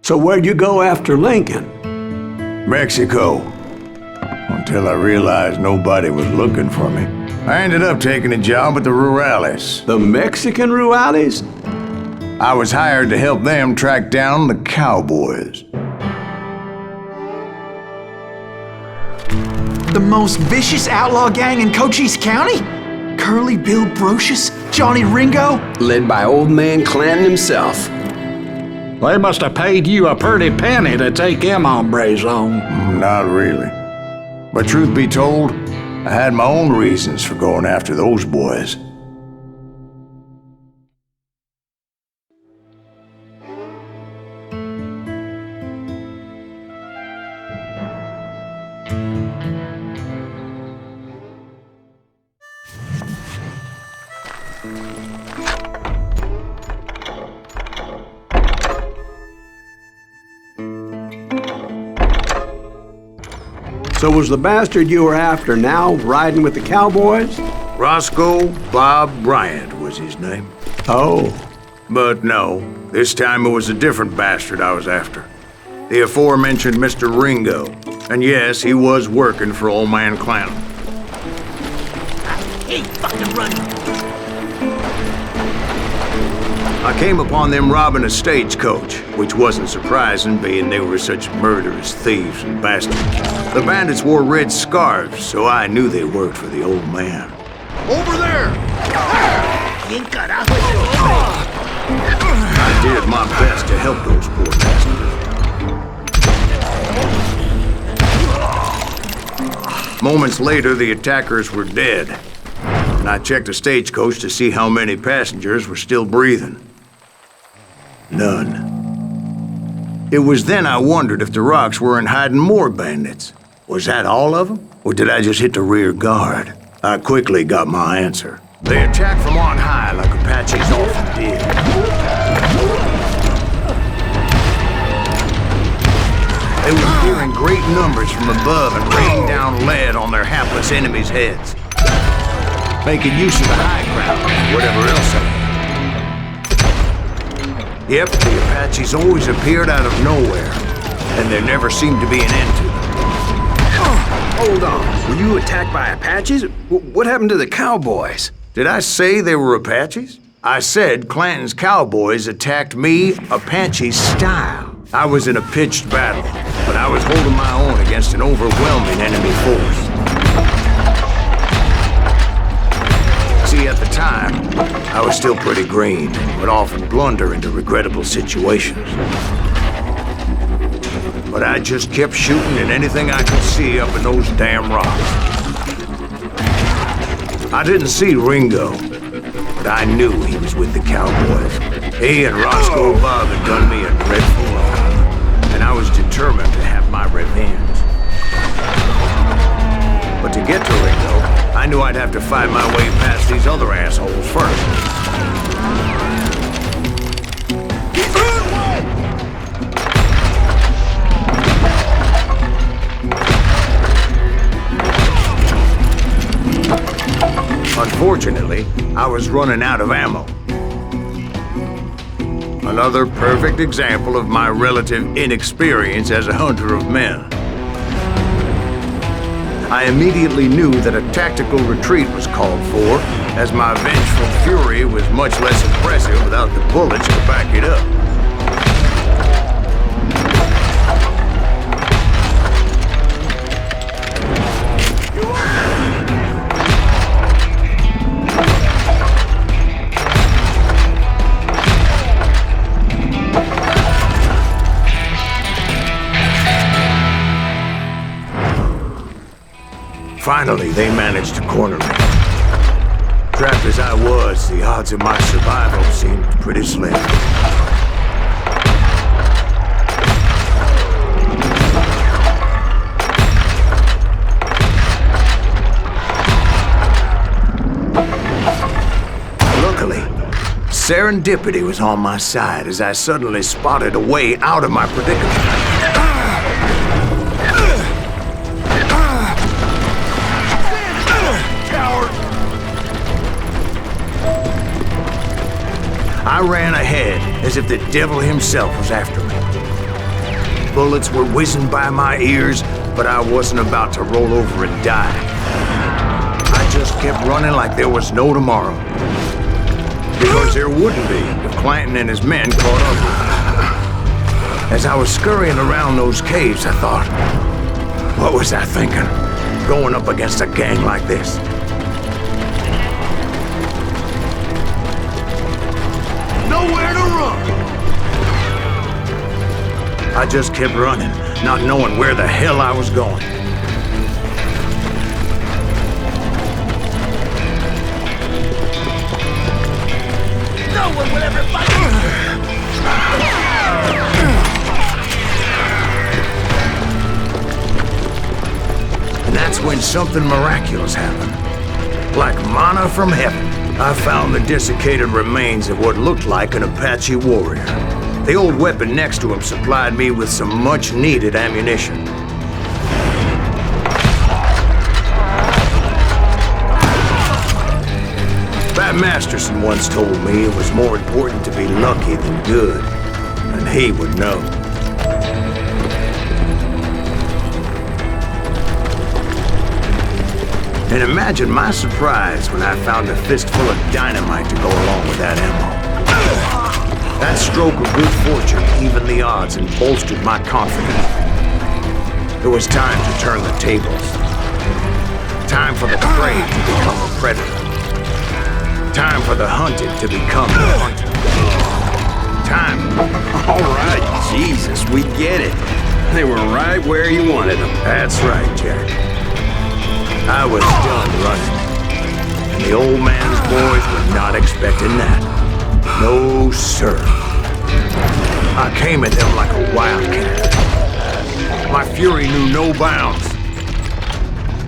So where'd you go after Lincoln? Mexico. Until I realized nobody was looking for me. I ended up taking a job with the Rurales. The Mexican Rurales? I was hired to help them track down the Cowboys. The most vicious outlaw gang in Cochise County? Curly Bill Brocious? Johnny Ringo? Led by old man Clanton himself. They must have paid you a pretty penny to take them hombres on. Not really. But truth be told, I had my own reasons for going after those boys. So was the bastard you were after now riding with the Cowboys? Roscoe Bob Bryant was his name. Oh. But no, this time it was a different bastard I was after. The aforementioned Mr. Ringo. And yes, he was working for old man Clanton. Hey, fucking run! I came upon them robbing a stagecoach, which wasn't surprising, being they were such murderous thieves and bastards. The bandits wore red scarves, so I knew they worked for the old man. Over there! I did my best to help those poor bastards. Moments later, the attackers were dead, and I checked the stagecoach to see how many passengers were still breathing. None. It was then I wondered if the rocks weren't hiding more bandits. Was that all of them? Or did I just hit the rear guard? I quickly got my answer. They attacked from on high like Apaches often did. They were fearing great numbers from above and raining down lead on their hapless enemies' heads. Making use of the high ground, whatever else they had. Yep, the Apaches always appeared out of nowhere, and there never seemed to be an end to them. Hold on. Were you attacked by Apaches? What happened to the Cowboys? Did I say they were Apaches? I said Clanton's Cowboys attacked me Apache style. I was in a pitched battle, but I was holding my own against an overwhelming enemy force. See, at the time, I was still pretty green, would often blunder into regrettable situations. But I just kept shooting at anything I could see up in those damn rocks. I didn't see Ringo, but I knew he was with the Cowboys. He and Roscoe Bob had done me a dreadful wrong, and I was determined to have my revenge. But to get to Ringo, I knew I'd have to fight my way past these other assholes first. Unfortunately, I was running out of ammo. Another perfect example of my relative inexperience as a hunter of men. I immediately knew that a tactical retreat was called for, as my vengeful fury was much less impressive without the bullets to back it up. Finally, they managed to corner me. Trapped as I was, the odds of my survival seemed pretty slim. Luckily, serendipity was on my side as I suddenly spotted a way out of my predicament. I ran ahead as if the devil himself was after me. bullets were whizzing by my ears, but I wasn't about to roll over and die. I just kept running like there was no tomorrow. Because there wouldn't be if Clanton and his men caught up with me. As I was scurrying around those caves, I thought, what was I thinking? Going up against a gang like this? Nowhere to run! I just kept running, not knowing where the hell I was going. No one will ever fight me! And that's when something miraculous happened. Like manna from heaven, I found the desiccated remains of what looked like an Apache warrior. The old weapon next to him supplied me with some much-needed ammunition. Pat Masterson once told me it was more important to be lucky than good, and he would know. And imagine my surprise when I found a fistful of dynamite to go along with that ammo. That stroke of good fortune evened the odds and bolstered my confidence. It was time to turn the tables. Time for the prey to become a predator. Time for the hunted to become the hunter. Time. All right, Jesus, we get it. They were right where you wanted them. That's right, Jack. I was done running. And the old man's boys were not expecting that. No, sir. I came at them like a wildcat. My fury knew no bounds.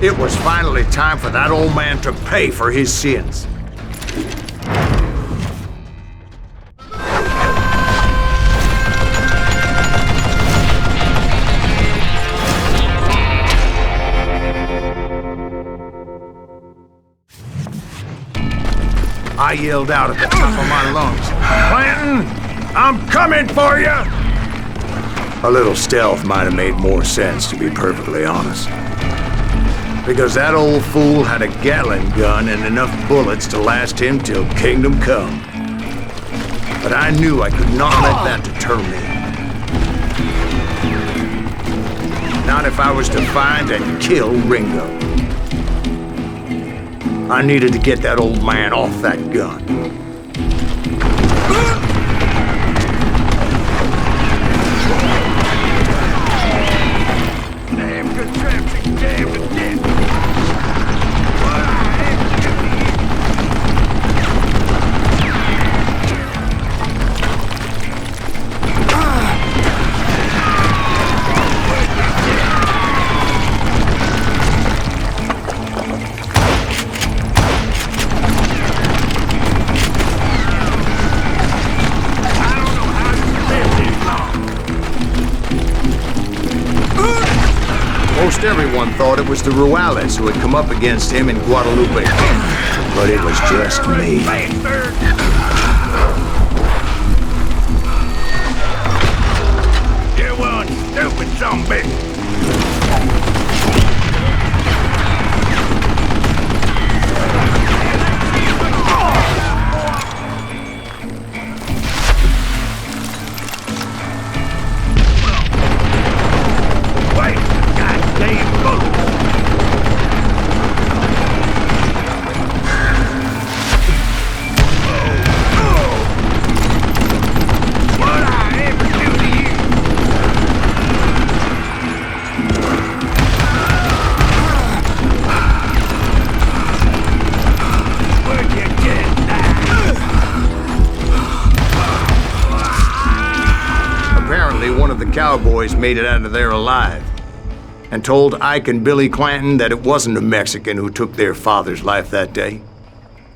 It was finally time for that old man to pay for his sins. I yelled out at the top of my lungs, "Clanton, I'm coming for you!" A little stealth might have made more sense, to be perfectly honest. Because that old fool had a Gatling gun and enough bullets to last him till kingdom come. But I knew I could not let that deter me. Not if I was to find and kill Ringo. I needed to get that old man off that gun. Damn contraption, damn the dead. Most everyone thought it was the Ruales who had come up against him in Guadalupe, but it was just me. You one stupid zombie! Cowboys made it out of there alive and told Ike and Billy Clanton that it wasn't a Mexican who took their father's life that day.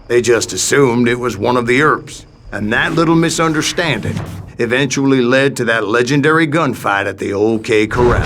They just assumed it was one of the Earps, and that little misunderstanding eventually led to that legendary gunfight at the OK Corral.